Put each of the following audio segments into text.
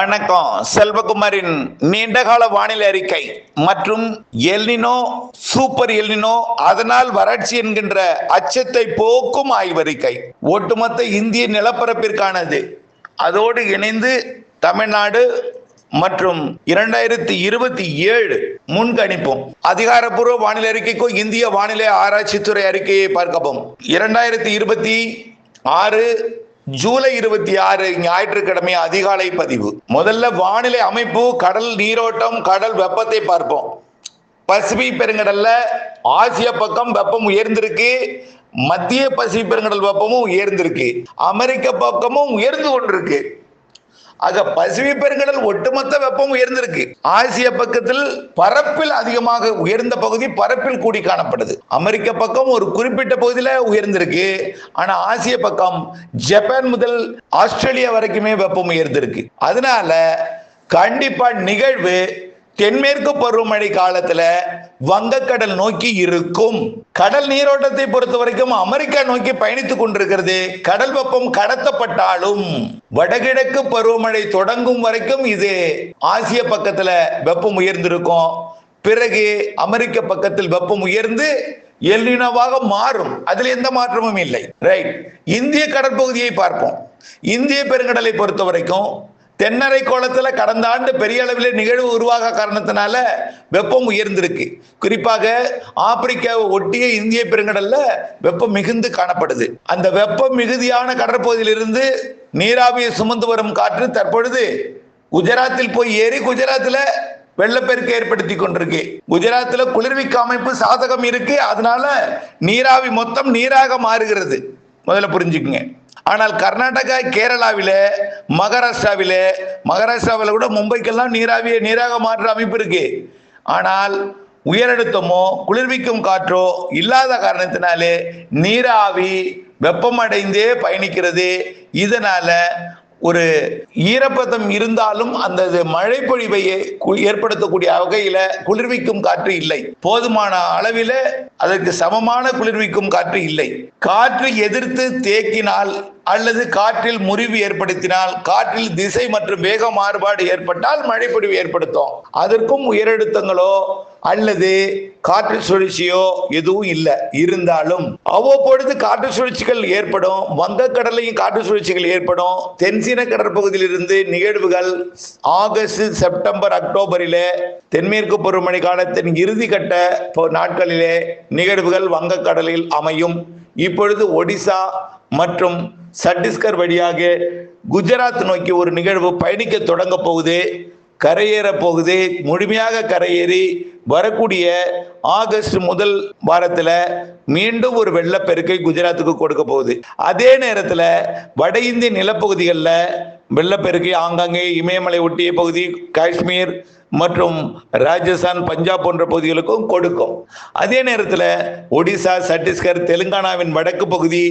வணக்கம். செல்வகுமாரின் நீண்டகால வானிலை அறிக்கை மற்றும் எல்னினோ, சூப்பர் எல்னினோ, அதனால் வறட்சி என்கின்ற அச்சத்தை போக்கும் ஆய்வறிக்கை ஒட்டுமொத்த இந்திய நிலப்பரப்பிற்கானது. அதோடு இணைந்து தமிழ்நாடு மற்றும் 2027 முன்கணிப்பும் அதிகாரப்பூர்வ வானிலை அறிக்கைக்கும் இந்திய வானிலை ஆராய்ச்சித்துறை அறிக்கையை பார்க்கவும். 2026 ஜூலை 26 ஞாயிற்றுக்கிழமை அதிகாலை பதிவு. முதல்ல வானிலை அமைப்பு, கடல் நீரோட்டம், கடல் வெப்பத்தை பார்ப்போம். பசிபிக் பெருங்கடல்ல ஆசிய பக்கம் வெப்பம் உயர்ந்திருக்கு, மத்திய பசிபிக் பெருங்கடல் வெப்பமும் உயர்ந்திருக்கு, அமெரிக்க பக்கமும் உயர்ந்து கொண்டிருக்கு. ஆக பசிபிக் பெருங்கடல் ஒட்டுமொத்த வெப்பம் உயர்ந்திருக்கு. ஆசிய பக்கத்தில் பரப்பில் அதிகமாக உயர்ந்த பகுதி பரப்பில் கூடி காணப்படுது. அமெரிக்க பக்கம் ஒரு குறிப்பிட்ட பகுதியில உயர்ந்திருக்கு. ஆனா ஆசிய பக்கம் ஜப்பான் முதல் ஆஸ்திரேலியா வரைக்குமே வெப்பம் உயர்ந்திருக்கு. அதனால கண்டிப்பா நிகழ்வு தென்மேற்கு பருவமழை காலத்துல வங்கக்கடல் நோக்கி இருக்கும். கடல் நீரோட்டத்தை பொறுத்த வரைக்கும் அமெரிக்கா நோக்கி பயணித்துக் கொண்டிருக்கிறது. கடல் வெப்பம் கடத்தப்பட்டாலும் வடகிழக்கு பருவமழை தொடங்கும் வரைக்கும் இது ஆசிய பக்கத்துல வெப்பம் உயர்ந்திருக்கும். பிறகு அமெரிக்க பக்கத்தில் வெப்பம் உயர்ந்து எல்னினோவாக மாறும். அதில் எந்த மாற்றமும் இல்லை. ரைட். இந்திய கடற்பகுதியை பார்ப்போம். இந்திய பெருங்கடலை பொறுத்த வரைக்கும் தென்னரை கோளத்துல கடந்த ஆண்டு பெரிய அளவில் நிகழ்வு உருவாக காரணத்தினால வெப்பம் உயர்ந்திருக்கு. குறிப்பாக ஆப்பிரிக்காவை ஒட்டிய இந்திய பெருங்கடல்ல வெப்பம் மிகுந்து காணப்படுது. அந்த வெப்பம் மிகுதியான கடற்பகுதியிலிருந்து நீராவியை சுமந்து வரும் காற்று தற்பொழுது குஜராத்தில் போய் ஏறி குஜராத்தில் வெள்ளப்பெருக்கு ஏற்படுத்தி கொண்டிருக்கு. குஜராத்தில் குளிர்விக்க அமைப்பு சாதகம் இருக்கு. அதனால நீராவி மொத்தம் நீராக மாறுகிறது. முதல்ல புரிஞ்சுக்குங்க. ஆனால் கர்நாடகா, கேரளாவில, மகாராஷ்டிராவில கூட மும்பைக்கெல்லாம் நீராக மாற்ற அமைப்பு இருக்கு. ஆனால் உயரழுத்தமோ குளிர்விக்கும் காற்றோ இல்லாத காரணத்தினாலே நீராவி வெப்பமடைந்தே பயணிக்கிறது. இதனால ஒரு ஈரப்பதம் இருந்தாலும் அந்த மழை பொழிவை ஏற்படுத்தக்கூடிய வகையில குளிர்விக்கும் காற்று இல்லை. போதுமான அளவில் அதற்கு சமமான குளிர்விக்கும் காற்று இல்லை. காற்று எதிர்த்து தேக்கினால் அல்லது காற்றில் முறிவு ஏற்படுத்தினால், காற்றில் திசை மற்றும் வேக மாறுபாடு ஏற்பட்டால் மழை பொழிவு ஏற்படுத்தும். அதற்கும் உயரழுத்தங்களோ அல்லது காற்று சுழற்சியோ எதுவும் இல்லை. இருந்தாலும் அவ்வப்பொழுது காற்று சுழற்சிகள் ஏற்படும். வங்கக்கடலையும் காற்று சுழற்சிகள் ஏற்படும். தென்சீன கடற்பகுதியில் இருந்து நிகழ்வுகள் ஆகஸ்ட், செப்டம்பர், அக்டோபரிலே தென்மேற்கு பருவமழை காலத்தின் இறுதி கட்ட நாட்களிலே நிகழ்வுகள் வங்கக்கடலில் அமையும். இப்பொழுது ஒடிசா மற்றும் சத்தீஸ்கர் வழியாக குஜராத் நோக்கி ஒரு நிகழ்வு பயணிக்க தொடங்க போகுது, கரையேற போகுது. முழுமையாக கரையேறி வரக்கூடிய ஆகஸ்ட் முதல் வாரத்துல மீண்டும் ஒரு வெள்ளப்பெருக்கை குஜராத்துக்கு கொடுக்க போகுது. அதே நேரத்துல வட இந்திய நிலப்பகுதிகளில் வெள்ளப்பெருக்கை ஆங்காங்கே இமயமலை ஒட்டிய பகுதி, காஷ்மீர் மற்றும் ராஜஸ்தான், பஞ்சாப் போன்ற பகுதிகளுக்கும் கொடுக்கும். அதே நேரத்தில் ஒடிசா, சத்தீஸ்கர், தெலுங்கானாவின் வடக்கு பகுதி,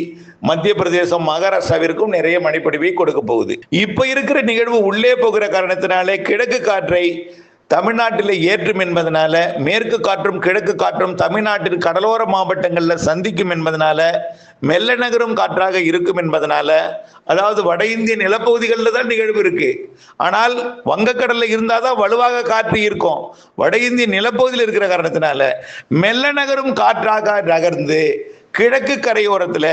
மத்திய பிரதேசம், மகாராஷ்டிராவிற்கும் நிறைய மழைப்பொழிவை கொடுக்க போகுது. இப்ப இருக்கிற நிகழ்வு உள்ளே போகிற காரணத்தினாலே கிழக்கு காற்றை தமிழ்நாட்டில் ஏற்றும் என்பதனால, மேற்கு காற்றும் கிழக்கு காற்றும் தமிழ்நாட்டின் கடலோர மாவட்டங்களில் சந்திக்கும் என்பதனால, மெல்ல நகரும் காற்றாக இருக்கும் என்பதனால, அதாவது வட இந்திய நிலப்பகுதிகளில் தான் நிகழ்வு இருக்கு. ஆனால் வங்கக்கடலில் இருந்தாதான் வலுவாக காற்று இருக்கும். வட இந்திய நிலப்பகுதியில் இருக்கிற காரணத்தினால மெல்ல நகரும் காற்றாக நகர்ந்து கிழக்கு கரையோரத்துல,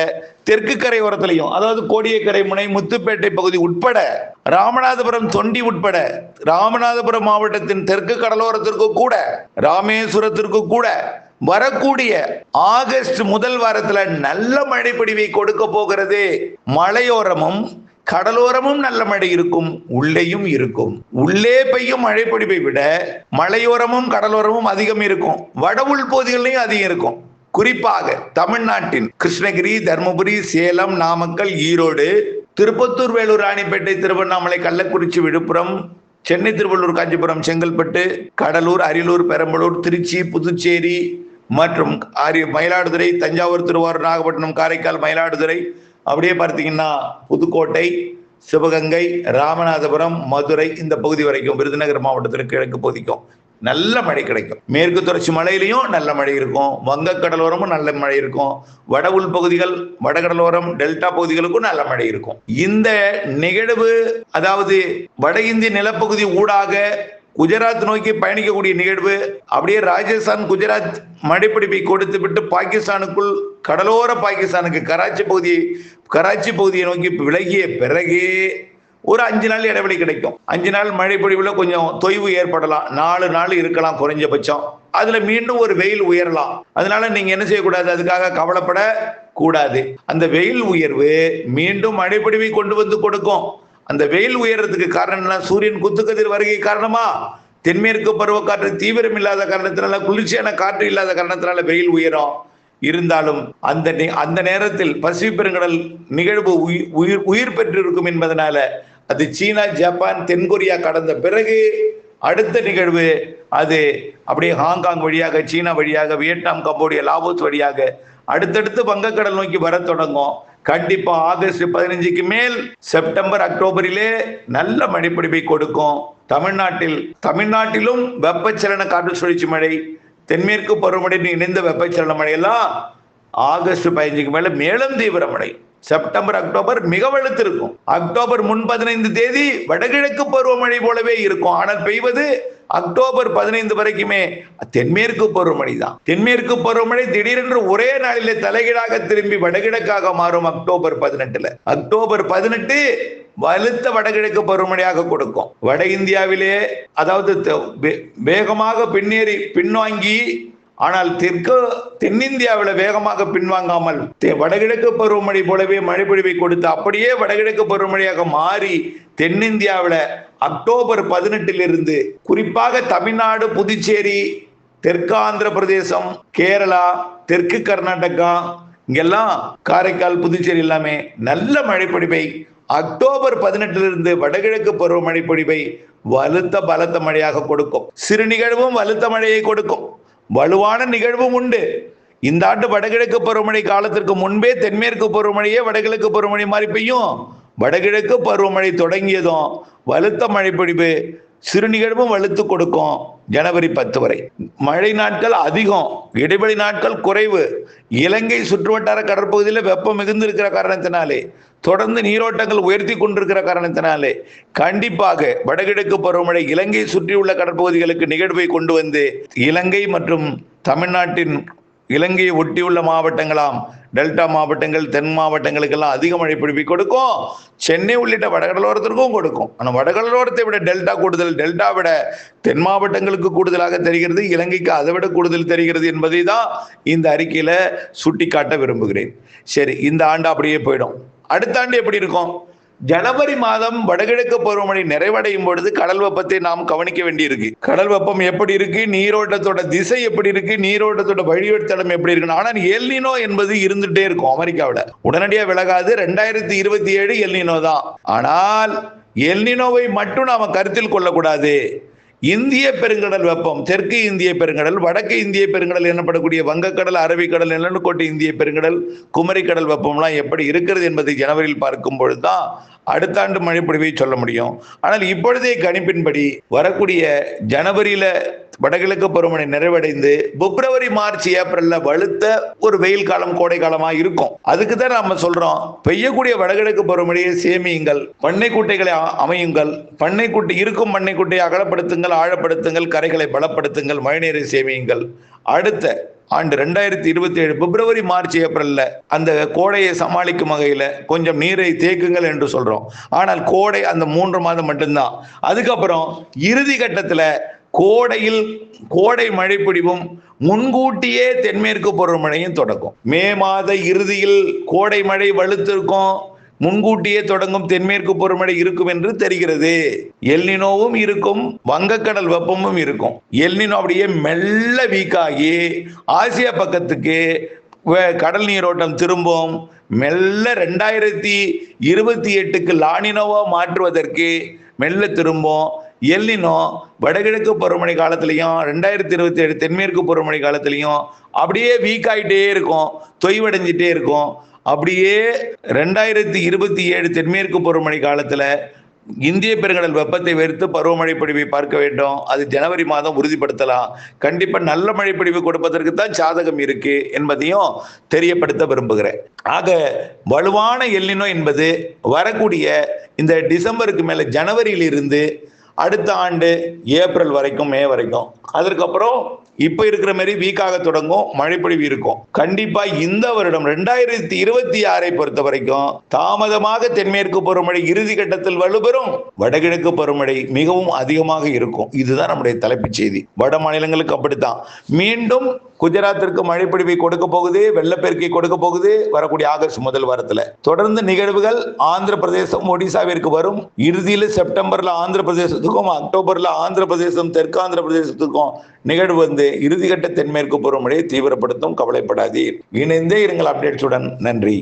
தெற்கு கரையோரத்திலையும், அதாவது கோடியக்கரை முனை, முத்துப்பேட்டை பகுதி உட்பட, ராமநாதபுரம், தொண்டி உட்பட, ராமநாதபுரம் மாவட்டத்தின் தெற்கு கடலோரத்திற்கு கூட, ராமேஸ்வரத்திற்கு கூட வரக்கூடிய ஆகஸ்ட் முதல் வாரத்துல நல்ல மழைப்பொழிவை கொடுக்க போகிறது. மலையோரமும் கடலோரமும் நல்ல மழை இருக்கும், உள்ளேயும் இருக்கும். உள்ளே பெய்யும் மழைப்பொழிவை விட மலையோரமும் கடலோரமும் அதிகம் இருக்கும். வட உள் பகுதிகளிலும் அதிகம் இருக்கும். குறிப்பாக தமிழ்நாட்டின் கிருஷ்ணகிரி, தர்மபுரி, சேலம், நாமக்கல், ஈரோடு, திருப்பத்தூர், வேலூர், ராணிப்பேட்டை, திருவண்ணாமலை, கள்ளக்குறிச்சி, விழுப்புரம், சென்னை, திருவள்ளூர், காஞ்சிபுரம், செங்கல்பட்டு, கடலூர், அரியலூர், பெரம்பலூர், திருச்சி, புதுச்சேரி மற்றும் மயிலாடுதுறை, தஞ்சாவூர், திருவாரூர், நாகப்பட்டினம், காரைக்கால், மயிலாடுதுறை, அப்படியே பார்த்தீங்கன்னா புதுக்கோட்டை, சிவகங்கை, ராமநாதபுரம், மதுரை, இந்த பகுதி வரைக்கும், விருதுநகர் மாவட்டத்திற்கு கிழக்கு பகுதிக்கும் நல்ல மழை கிடைக்கும். மேற்கு தொடர்ச்சி மலையிலையும் நல்ல மழை இருக்கும், வங்கக்கடலோரமும் நல்ல மழை இருக்கும், வட உள் பகுதிகள், வடகடலோரம், டெல்டா பகுதிகளுக்கும் நல்ல மழை இருக்கும். இந்த நிகழ்வு அதாவது வட இந்திய நிலப்பகுதி ஊடாக குஜராத் நோக்கி பயணிக்கக்கூடிய நிகழ்வு அப்படியே ராஜஸ்தான் குஜராத் மழைப்பிடிப்பை கொடுத்து விட்டு பாகிஸ்தானுக்குள் கடலோர பாகிஸ்தானுக்கு கராச்சி பகுதியை நோக்கி விலகிய பிறகு ஒரு 5 நாள் இடைவெளி கிடைக்கும். 5 நாள் மழை பொழிவுல கொஞ்சம் தொய்வு ஏற்படலாம், 4 நாள் இருக்கலாம் குறைஞ்சபட்சம். அதுல மீண்டும் ஒரு வெயில் உயரலாம். அதனால நீங்க என்ன செய்யக்கூடாது, அதுக்காக கவலைப்பட கூடாது. அந்த வெயில் உயர்வு மீண்டும் மழை பொழிவை கொண்டு வந்து கொடுக்கும். அந்த வெயில் உயர்றதுக்கு காரணம் என்ன? சூரியன் குத்துக்கதிர் வருகை காரணமா? தென்மேற்கு பருவக்காற்று தீவிரம் இல்லாத காரணத்தினால, குளிர்ச்சியான காற்று இல்லாத காரணத்தினால வெயில் உயரும். இருந்தாலும் அந்த நேரத்தில் பசிபிக் பெருங்கடல் நிகழ்வு உயிர் பெற்றிருக்கும் என்பதனால அது சீனா, ஜப்பான், தென்கொரியா கடந்த பிறகு அடுத்த நிகழ்வு அது அப்படியே ஹாங்காங் வழியாக, சீனா வழியாக, வியட்நாம், கம்போடியா, லாவோஸ் வழியாக அடுத்தடுத்து வங்கக்கடல் நோக்கி வர தொடங்கும். கண்டிப்பா ஆகஸ்ட் 15க்கு மேல் செப்டம்பர், அக்டோபரிலே நல்ல மழைப்பிடிப்பை கொடுக்கும். தமிழ்நாட்டிலும் வெப்பச்சலன காற்று சுழற்சி மழை, தென்மேற்கு பருவமழை இணைந்த வெப்பச்சலன மழையெல்லாம் ஆகஸ்ட் 15க்கு மேல மேலும் தீவிரமடை. செப்டம்பர், அக்டோபர் மிக வலுத்திருக்கும். அக்டோபர் 15 தேதி வடகிழக்கு பருவமழை போலவே இருக்கும். ஆனால் பெய்வது அக்டோபர் 15 வரைக்குமே தென்மேற்கு பருவமழை தான். தென்மேற்கு பருவமழை திடீரென்று ஒரே நாளிலே தலைகீழாக திரும்பி வடகிழக்காக மாறும் அக்டோபர் 18. அக்டோபர் 18 வலுத்த வடகிழக்கு பருவமழையாக கொடுக்கும். வட இந்தியாவிலே அதாவது வேகமாக பின்வாங்கி, ஆனால் தென்னிந்தியாவில் வேகமாக பின்வாங்காமல் வடகிழக்கு பருவமழை போலவே மழை பொழிவை கொடுத்து அப்படியே வடகிழக்கு பருவமழையாக மாறி தென்னிந்தியாவில் அக்டோபர் 18 குறிப்பாக தமிழ்நாடு, புதுச்சேரி, தெற்கு ஆந்திர பிரதேசம், கேரளா, தெற்கு கர்நாடகா, இங்கெல்லாம் காரைக்கால், புதுச்சேரி எல்லாமே நல்ல மழை பொழிவை அக்டோபர் 18 வடகிழக்கு பருவமழை பொழிவை வலுத்த பலத்த மழையாக கொடுக்கும். சிறு நிகழ்வும் வலுத்த மழையை கொடுக்கும், வலுவான நிகழ்வும் உண்டு. இந்த ஆண்டு வடகிழக்கு பருவமழை காலத்திற்கு முன்பே தென்மேற்கு பருவமழையே வடகிழக்கு பருவமழை மாதிரி பெய்யும். வடகிழக்கு பருவமழை தொடங்கியதும் வலுத்த மழை பொழிவு, சிறு நிகழ்வும் வலுத்து கொடுக்கும். ஜனவரி 10 வரை மழை நாட்கள் அதிகம், இடைவெளி நாட்கள் குறைவு. இலங்கை சுற்றுவட்டார கடற்பகுதியில் வெப்பம் மிகுந்து இருக்கிற காரணத்தினாலே, தொடர்ந்து நீரோட்டங்கள் உயர்த்தி கொண்டிருக்கிற காரணத்தினாலே கண்டிப்பாக வடகிழக்கு பருவமழை இலங்கை சுற்றியுள்ள கடற்பகுதிகளுக்கு நிகழ்வை கொண்டு வந்து இலங்கை மற்றும் தமிழ்நாட்டின் இலங்கையை ஒட்டியுள்ள மாவட்டங்களாம், டெல்டா மாவட்டங்கள், தென் மாவட்டங்களுக்கெல்லாம் அதிக மழை பொழிவை கொடுக்கும். சென்னை உள்ளிட்ட வடகடலோரத்திற்கும் கொடுக்கும். ஆனால் வடகடலோரத்தை விட டெல்டா கூடுதல், டெல்டா விட தென் மாவட்டங்களுக்கு கூடுதலாக தெரிகிறது, இலங்கைக்கு அதை விட கூடுதல் தெரிகிறது என்பதை தான் இந்த அறிக்கையில சுட்டி காட்ட விரும்புகிறேன். சரி, இந்த ஆண்டு அப்படியே போயிடும். அடுத்த ஆண்டு எப்படி இருக்கும்? ஜனவரி மாதம் வடகிழக்கு பருவமழை நிறைவடையும் பொழுது கடல் வெப்பத்தை நாம் கவனிக்க வேண்டியிருக்கு. கடல் வெப்பம் எப்படி இருக்கு, நீரோட்டத்தோட திசை எப்படி இருக்கு, நீரோட்டத்தோட வழிவட்டத்தடம் எப்படி இருக்கு. ஆனால் எல்னினோ என்பது இருந்துட்டே இருக்கும். அமெரிக்காவில் உடனடியாக விலகாது. 2027 எல்னினோ தான். ஆனால் எல்னினோவை மட்டும் நாம கருத்தில் கொள்ளக்கூடாது. இந்திய பெருங்கடல் வெப்பம், தெற்கு இந்திய பெருங்கடல், வடக்கு இந்திய பெருங்கடல் எனப்படக்கூடிய வங்கக்கடல், அரபிக்கடல், நிலநடுக்கோட்டை இந்திய பெருங்கடல், குமரிக்கடல் வெப்பம்லாம் எப்படி இருக்கிறது என்பதை ஜனவரியில் பார்க்கும் பொழுதுதான் அடுத்த ஆண்டு மழைப்பொழிவை சொல்ல முடியும். ஆனால் இப்பொழுதே கணிப்பின்படி வரக்கூடிய ஜனவரியில வடகிழக்கு பருவமழை நிறைவடைந்து பிப்ரவரி, மார்ச், ஏப்ரல்ல வலுத்த ஒரு வெயில் காலம், கோடை காலமா இருக்கும். அதுக்கு தான் நம்ம சொல்றோம், பெய்யக்கூடிய வடகிழக்கு பருவமழையை சேமியுங்கள், பண்ணை குட்டைகளை அமையுங்கள், இருக்கும் பண்ணை குட்டையை அகலப்படுத்துங்கள், ஆழப்படுத்துங்கள், கரைகளை பலப்படுத்துங்கள், மழைநீரை சேமியுங்கள். அடுத்த ஆண்டு 2027 பிப்ரவரி, மார்ச், ஏப்ரல்ல அந்த கோடையை சமாளிக்கும் வகையில கொஞ்சம் நீரை தேக்குங்கள் என்று சொல்றோம். ஆனால் கோடை அந்த 3 மாதம் மட்டும்தான். அதுக்கப்புறம் இறுதி கட்டத்துல கோடை மழை பிடிவும் முன்கூட்டியே தென்மேற்கு பருவமழையும் தொடங்கும். மே மாத இறுதியில் கோடை மழை வலுத்திருக்கும், முன்கூட்டியே தொடங்கும் தென்மேற்கு பருவமழை இருக்கும் என்று தெரிகிறது. எல்னினோவும் இருக்கும், வங்கக்கடல் வெப்பமும் இருக்கும். எல்னினோ அப்படியே மெல்ல வீக்காகி ஆசியா பக்கத்துக்கு கடல் நீரோட்டம் திரும்பும். மெல்ல 2028க்கு லானினோவா மாற்றுவதற்கு மெல்ல திரும்பும். எல்னினோ வடகிழக்கு பருவமழை காலத்திலையும் 2027 தென்மேற்கு பருவமழை காலத்திலையும் அப்படியே வீக் ஆகிட்டே இருக்கும், தொய்வடைஞ்சிட்டே இருக்கும். அப்படியே 2027 தென்மேற்கு பருவமழை காலத்துல இந்திய பெருங்கடல் வெப்பத்தை வெறுத்து பருவமழை பொழிவை பார்க்க வேண்டும். அது ஜனவரி மாதம் உறுதிப்படுத்தலாம். கண்டிப்பா நல்ல மழை பொழிவு கொடுப்பதற்கு தான் சாதகம் இருக்கு என்பதையும் தெரியப்படுத்த விரும்புகிறேன். ஆக வலுவான எல்னினோ என்பது வரக்கூடிய இந்த டிசம்பருக்கு மேல ஜனவரியில் இருந்து அடுத்த ஆண்டு ஏப்ரல் வரைக்கும், மே வரைக்கும், அதற்கப்புறம் இப்ப இருக்கிற மாதிரி வீக்காக தொடங்கும், மழைப்பொழிவு இருக்கும். கண்டிப்பா இந்த வருடம் 2026 பொறுத்த வரைக்கும் தாமதமாக தென்மேற்கு பருவமழை இறுதி கட்டத்தில் வலுப்பெறும், வடகிழக்கு பருவமழை மிகவும் அதிகமாக இருக்கும். இதுதான் நம்முடைய தலைப்புச் செய்தி. வட மாநிலங்களுக்கு அப்படித்தான். மீண்டும் குஜராத்திற்கு மழைப்பொழிவை கொடுக்க போகுது, வெள்ளப்பெருக்கை கொடுக்க போகுது வரக்கூடிய ஆகஸ்ட் முதல் வாரத்துல. தொடர்ந்து நிகழ்வுகள் ஆந்திர பிரதேசம், ஒடிசாவிற்கு வரும். இறுதியில் செப்டம்பர்ல ஆந்திர பிரதேசத்துக்கும், அக்டோபர்ல ஆந்திர பிரதேசம், தெற்கு ஆந்திர பிரதேசத்துக்கும் நிகழ்வு வந்து இறுதிக்கட்ட தென்மேற்கு பருவமழையை தீவிரப்படுத்தும். கவலைப்படாதீர். இணைந்தே இருங்கள் அப்டேட்ஸுடன். நன்றி.